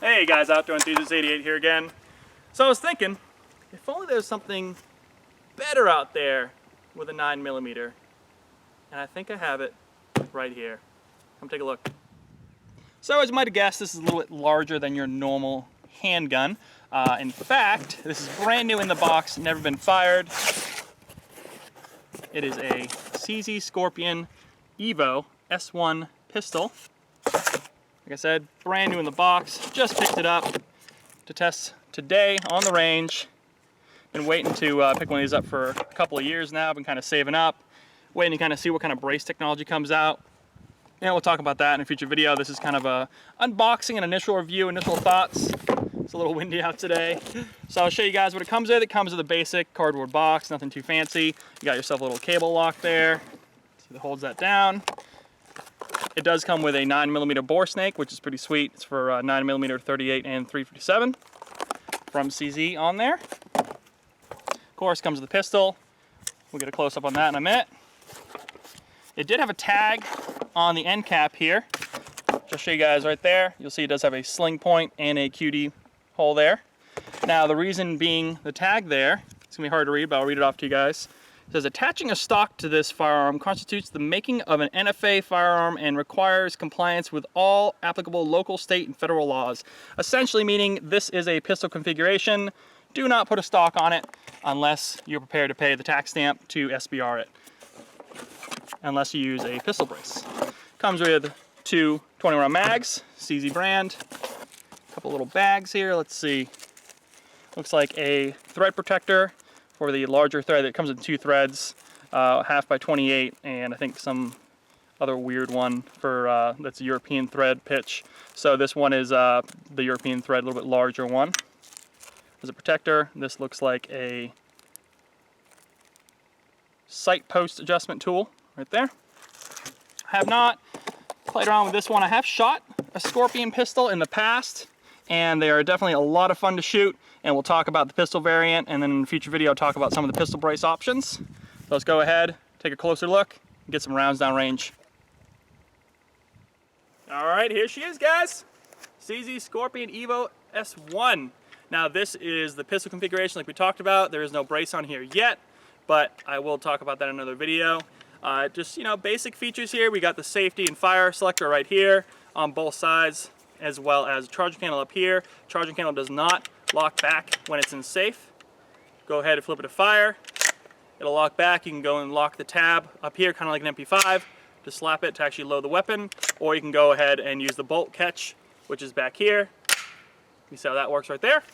Hey guys, Outdoor Enthusiast 88 here again. So I was thinking, if only there was something better out there with a 9mm. And I think I have it right here. Come take a look. So as you might have guessed, this is a little bit larger than your normal handgun. In fact, this is brand new in the box, never been fired. It is a CZ Scorpion Evo S1 pistol. Like I said, brand new in the box. Just picked it up to test today on the range. Been waiting to pick one of these up for a couple of years now. Been kind of saving up, waiting to kind of see what kind of brace technology comes out. And we'll talk about that in a future video. This is kind of a unboxing and initial review, initial thoughts. It's a little windy out today. So I'll show you guys what it comes with. It comes with a basic cardboard box, nothing too fancy. You got yourself a little cable lock there. See that holds that down. It does come with a 9mm bore snake, which is pretty sweet. It's for 9mm 38 and 357 from CZ on there. Of course, comes with the pistol. We'll get a close-up on that in a minute. It did have a tag on the end cap here. Just show you guys right there. You'll see it does have a sling point and a QD hole there. Now, the reason being the tag there, it's gonna be hard to read, but I'll read it off to you guys. It says, attaching a stock to this firearm constitutes the making of an NFA firearm and requires compliance with all applicable local, state, and federal laws. Essentially meaning this is a pistol configuration. Do not put a stock on it unless you're prepared to pay the tax stamp to SBR it. Unless you use a pistol brace. Comes with two 20-round mags, CZ brand. A couple little bags here, let's see. Looks like a thread protector for the larger thread. It comes in two threads, half by 28, and I think some other weird one for that's a European thread pitch. So this one is the European thread, a little bit larger one. As a protector, this looks like a sight post adjustment tool right there. I have not played around with this one. I have shot a Scorpion pistol in the past, and they are definitely a lot of fun to shoot, and we'll talk about the pistol variant, and then in a future video I'll talk about some of the pistol brace options. So let's go ahead, take a closer look, and get some rounds down range. Alright, here she is, guys. CZ Scorpion Evo S1. Now this is the pistol configuration like we talked about. There is no brace on here yet, but I will talk about that in another video. Just, you know, basic features here. We got the safety and fire selector right here on both sides, as well as charging candle up here. Charging candle does not lock back when it's in safe. Go ahead and flip it to fire. It'll lock back. You can go and lock the tab up here, kind of like an MP5, to slap it to actually load the weapon, or you can go ahead and use the bolt catch, which is back here. You see how that works right there.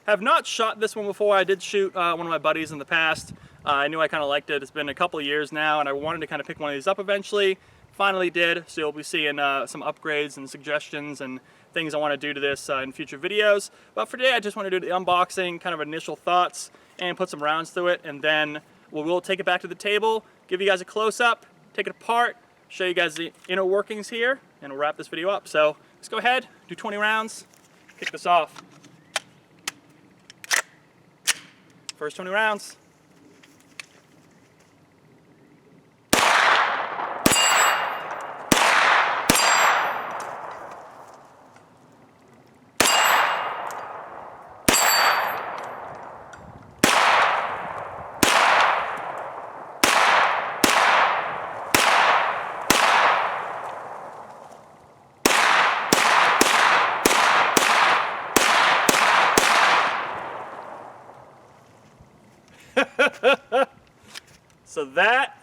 Have not shot this one before. I did shoot one of my buddies in the past. I knew I kind of liked it. It's been a couple of years now, and I wanted to kind of pick one of these up eventually. Finally did, so you'll be seeing some upgrades and suggestions and things I want to do to this in future videos. But for today, I just want to do the unboxing, kind of initial thoughts, and put some rounds through it, and then we'll take it back to the table, give you guys a close-up, take it apart, show you guys the inner workings here, and we'll wrap this video up. So let's go ahead, do 20 rounds, kick this off. First 20 rounds. So that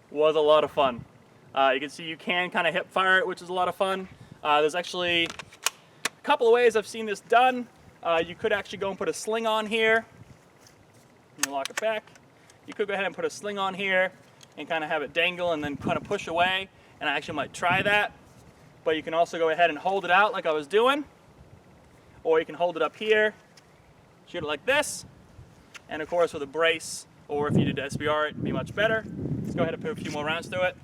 was a lot of fun. You can see you can kind of hip fire it, which is a lot of fun. There's actually a couple of ways I've seen this done. You could actually go and put a sling on here. And lock it back. You could go ahead and put a sling on here and kind of have it dangle and then kind of push away. And I actually might try that. But you can also go ahead and hold it out like I was doing. Or you can hold it up here, shoot it like this. And of course with a brace, or if you did SBR it'd be much better. Let's go ahead and put a few more rounds through it.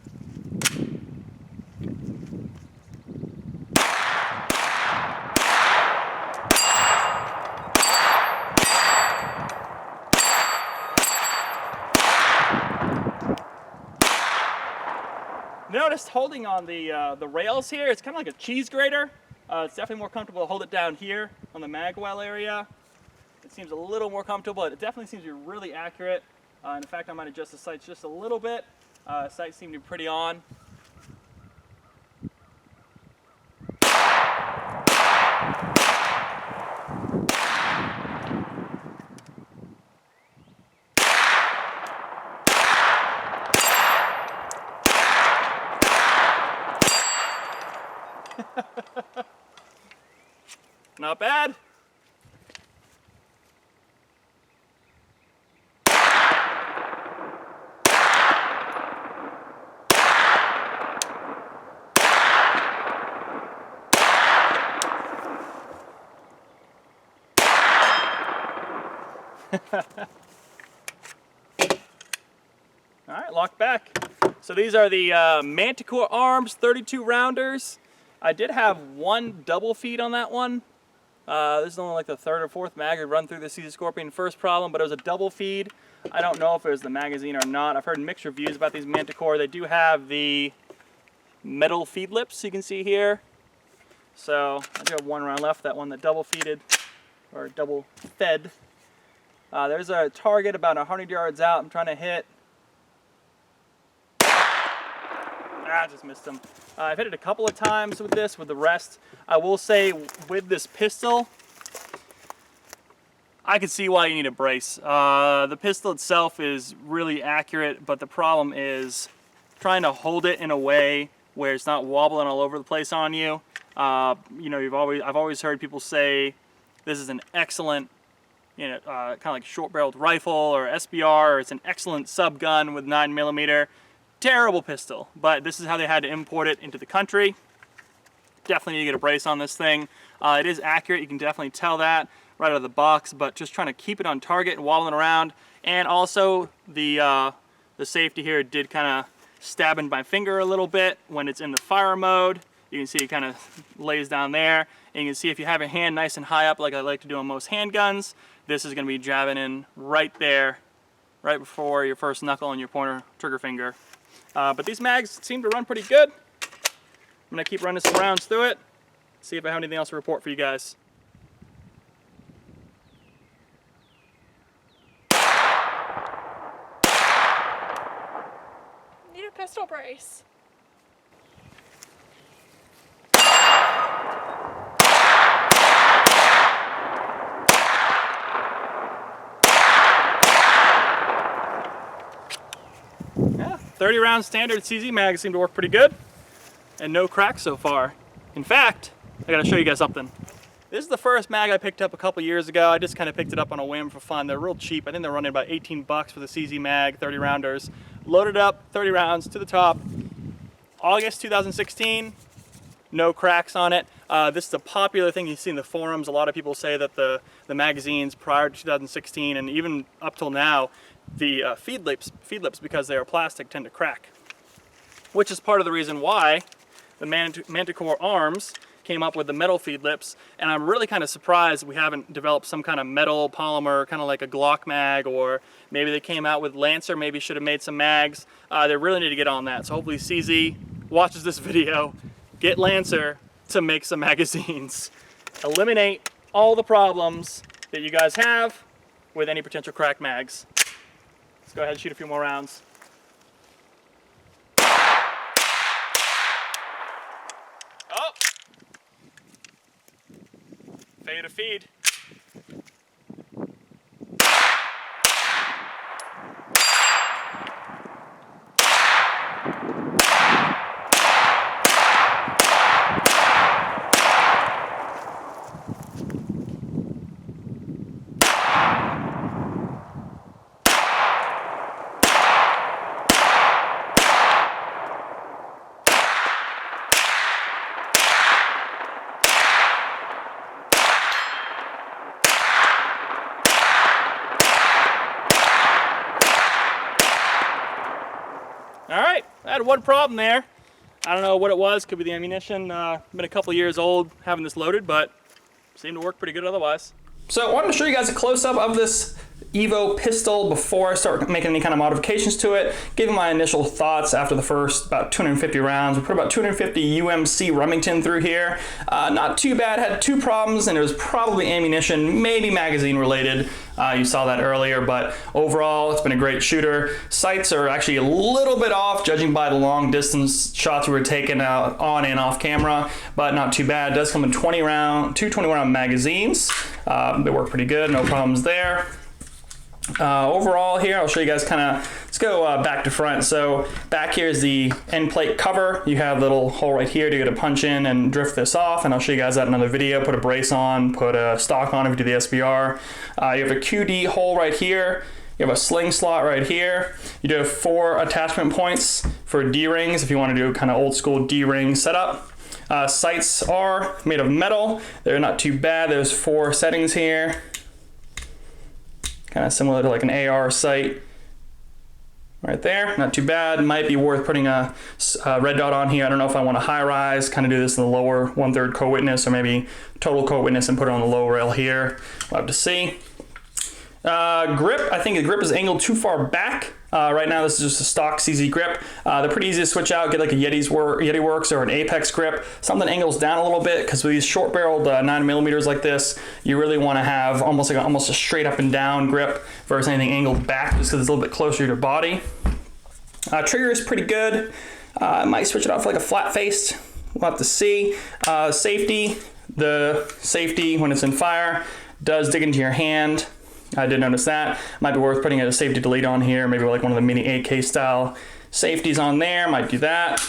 Notice holding on the rails here, it's kind of like a cheese grater. It's definitely more comfortable to hold it down here on the mag well area. It seems a little more comfortable. It definitely seems to be really accurate. In fact, I might adjust the sights just a little bit. Sights seem to be pretty on. Not bad. All right, lock back. So these are the Manticore Arms 32 rounders. I did have one double feed on that one. This is only like the third or fourth mag I'd run through the CZ Scorpion first problem, but it was a double feed. I don't know if it was the magazine or not. I've heard mixed reviews about these Manticore. They do have the metal feed lips you can see here. So I do have one round left, that one that double feeded, or double fed. There's a target about 100 yards out I'm trying to hit. I just missed him. I've hit it a couple of times with this. With the rest, I will say with this pistol, I can see why you need a brace. The pistol itself is really accurate, but the problem is trying to hold it in a way where it's not wobbling all over the place on you. You know, I've always heard people say this is an excellent, you know, kind of like short-barreled rifle or SBR, or it's an excellent sub gun with 9mm. Terrible pistol, but this is how they had to import it into the country. Definitely need to get a brace on this thing. It is accurate, you can definitely tell that right out of the box, but just trying to keep it on target and wobbling around. And also the safety here did kind of stab into my finger a little bit when it's in the fire mode. You can see it kind of lays down there, and you can see if you have your hand nice and high up like I like to do on most handguns, this is going to be jabbing in right there, right before your first knuckle and your pointer trigger finger. But these mags seem to run pretty good. I'm going to keep running some rounds through it, see if I have anything else to report for you guys. Need a pistol brace. Yeah, 30 round standard CZ mags seem to work pretty good, and no cracks so far. In fact, I gotta show you guys something. This is the first mag I picked up a couple years ago. I just kind of picked it up on a whim for fun. They're real cheap. I think they're running about 18 bucks for the CZ mag, 30 rounders. Loaded up, 30 rounds to the top. August 2016, no cracks on it. This is a popular thing you see in the forums. A lot of people say that the magazines prior to 2016 and even up till now, the feed lips, because they are plastic, tend to crack. Which is part of the reason why the Manticore Arms came up with the metal feed lips, and I'm really kind of surprised we haven't developed some kind of metal polymer, kind of like a Glock mag, or maybe they came out with Lancer, maybe should have made some mags. They really need to get on that. So hopefully CZ watches this video, get Lancer to make some magazines. Eliminate all the problems that you guys have with any potential cracked mags. Let's go ahead and shoot a few more rounds. Oh! Failure to feed. Alright, I had one problem there. I don't know what it was, could be the ammunition. Been a couple years old having this loaded, but seemed to work pretty good otherwise. So I wanted to show you guys a close-up of this Evo pistol before I start making any kind of modifications to it. Give you my initial thoughts after the first about 250 rounds. We put about 250 UMC Remington through here. Not too bad, had 2 problems, and it was probably ammunition, maybe magazine related. You saw that earlier, but overall, it's been a great shooter. Sights are actually a little bit off, judging by the long distance shots we were taking on and off camera, but not too bad. It does come in 2 20-round magazines. They work pretty good, no problems there. Overall here, I'll show you guys kind of, let's go back to front. So back here is the end plate cover. You have a little hole right here to get a punch in and drift this off, and I'll show you guys that in another video. Put a brace on, put a stock on if you do the SBR. You have a QD hole right here. You have a sling slot right here. You do have 4 attachment points for D-rings if you want to do kind of old school D-ring setup. Sights are made of metal. They're not too bad. There's 4 settings here. Kind of similar to like an AR sight right there. Not too bad. Might be worth putting a red dot on here. I don't know if I want to high rise, kind of do this in the lower 1/3 co-witness, or maybe total co-witness and put it on the low rail here. We'll have to see. Grip, I think the grip is angled too far back. Right now this is just a stock CZ grip. They're pretty easy to switch out, get like a Yeti Works or an Apex grip. Something angles down a little bit, because with these short barreled 9mm like this, you really want to have almost a straight up and down grip versus anything angled back, just because it's a little bit closer to your body. Trigger is pretty good. I might switch it out for like a flat faced. We'll have to see. Safety, the safety when it's in fire does dig into your hand. I did notice that. Might be worth putting a safety delete on here, maybe like one of the mini AK style safeties on there. Might do that.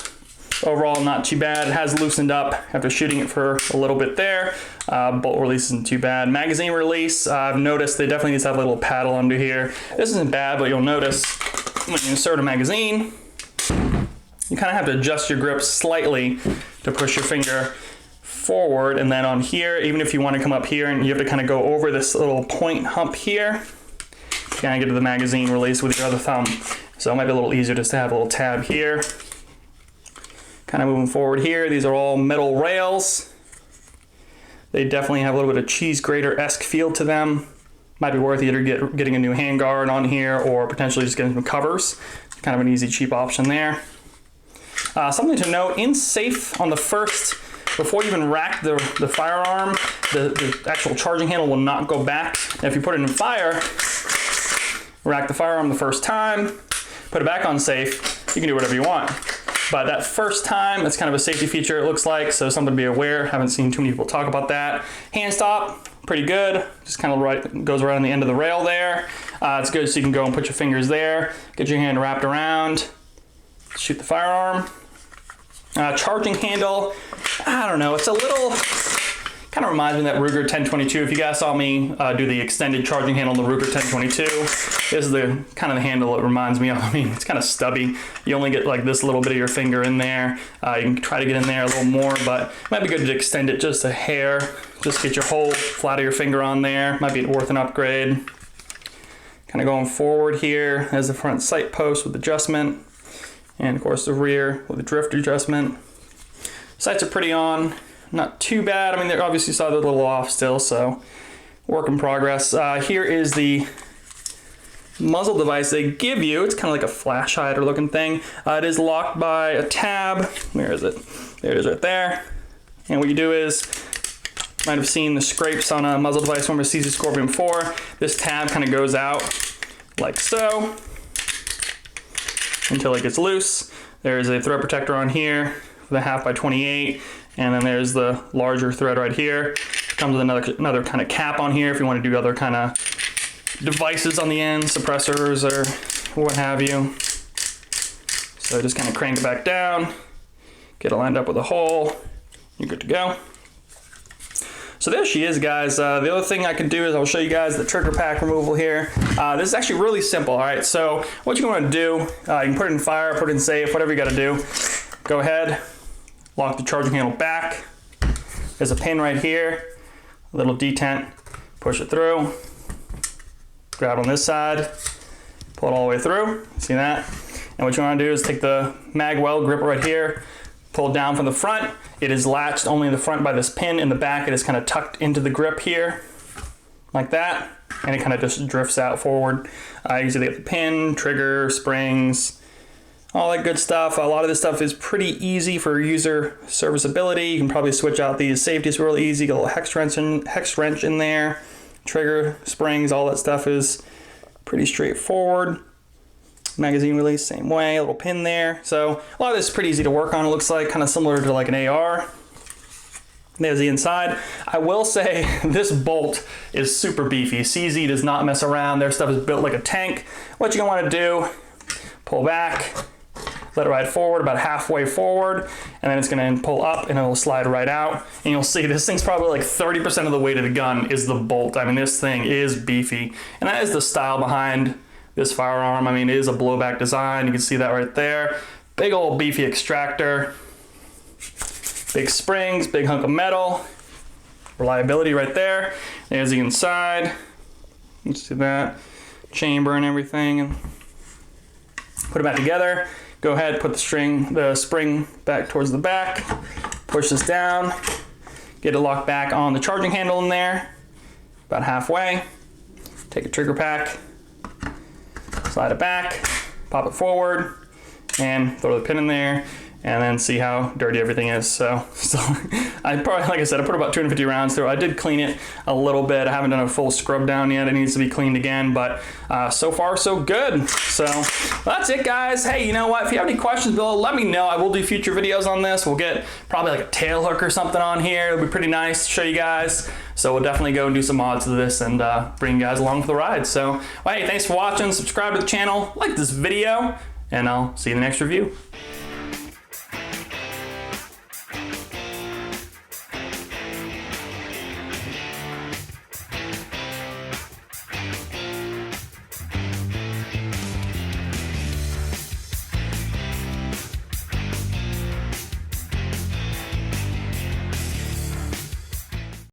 Overall, not too bad. It has loosened up after shooting it for a little bit there. Bolt release isn't too bad. Magazine release, I've noticed they definitely need to have a little paddle under here. This isn't bad, but you'll notice when you insert a magazine, you kind of have to adjust your grip slightly to push your finger forward, and then on here, even if you want to come up here and you have to kind of go over this little point hump here, you kind of get to the magazine release with your other thumb. So it might be a little easier just to have a little tab here. Kind of moving forward here, these are all metal rails. They definitely have a little bit of cheese grater-esque feel to them. Might be worth either getting a new handguard on here or potentially just getting some covers. Kind of an easy, cheap option there. Something to note, in safe on the first, before you even rack the firearm, the actual charging handle will not go back. And if you put it in fire, rack the firearm the first time, put it back on safe, you can do whatever you want. But that first time, that's kind of a safety feature it looks like, so something to be aware. Haven't seen too many people talk about that. Hand stop, pretty good. Just kind of goes around the end of the rail there. It's good so you can go and put your fingers there, get your hand wrapped around, shoot the firearm. Charging handle, I don't know, it's a little, kind of reminds me of that Ruger 1022. If you guys saw me do the extended charging handle on the Ruger 1022, this is the kind of the handle it reminds me of. I mean, it's kind of stubby. You only get like this little bit of your finger in there. You can try to get in there a little more, but it might be good to extend it just a hair. Just get your whole flat of your finger on there. Might be worth an upgrade. Kind of going forward here as the front sight post with adjustment. And of course the rear with the drift adjustment. Sights are pretty on, not too bad. I mean, they obviously saw they're a little off still, so work in progress. Here is the muzzle device they give you. It's kind of like a flash hider looking thing. It is locked by a tab. Where is it? There it is right there. And what you do is, might have seen the scrapes on a muzzle device from a CZ Scorpion 4. This tab kind of goes out like so, until it gets loose. There's a thread protector on here for the 1/2x28, and then there's the larger thread right here. Comes with another kind of cap on here if you want to do other kind of devices on the end, suppressors or what have you. So just kind of crank it back down, get it lined up with a hole, you're good to go. So there she is, guys. The other thing I can do is I'll show you guys the trigger pack removal here. This is actually really simple, all right? So what you want to do, you can put it in fire, put it in safe, whatever you got to do. Go ahead, lock the charging handle back. There's a pin right here, a little detent, push it through, grab on this side, pull it all the way through, see that? And what you want to do is take the mag weld gripper right here, pull it down from the front. It is latched only in the front by this pin. In the back, it is kind of tucked into the grip here, like that. and it kind of just drifts out forward. Usually they get the pin, trigger, springs, all that good stuff. A lot of this stuff is pretty easy for user serviceability. You can probably switch out these safeties real easy, get a little hex wrench in there, trigger, springs, all that stuff is pretty straightforward. Magazine release, same way, a little pin there. So a lot of this is pretty easy to work on. It looks like kind of similar to like an AR. There's the inside. I will say this bolt is super beefy. CZ does not mess around. Their stuff is built like a tank. What you're gonna wanna do, pull back, let it ride forward about halfway forward, and then it's gonna pull up and it'll slide right out. And you'll see this thing's probably like 30% of the weight of the gun is the bolt. I mean, this thing is beefy. And that is the style behind this firearm. I mean, it is a blowback design. You can see that right there. Big old beefy extractor. Big springs, big hunk of metal. Reliability right there. There's the inside. You see that. Chamber and everything. And put it back together. Go ahead, put the spring back towards the back. Push this down. Get it locked back on the charging handle in there. About halfway. Take a trigger pack. Slide it back. Pop it forward. And throw the pin in there. And then see how dirty everything is. So I probably, like I said, I put about 250 rounds through. I did clean it a little bit. I haven't done a full scrub down yet. It needs to be cleaned again, but so far so good. So that's it, guys. Hey, you know what? If you have any questions below, let me know. I will do future videos on this. We'll get probably like a tail hook or something on here. It'll be pretty nice to show you guys. So we'll definitely go and do some mods to this and bring you guys along for the ride. So, well, hey, thanks for watching. Subscribe to the channel, like this video, and I'll see you in the next review.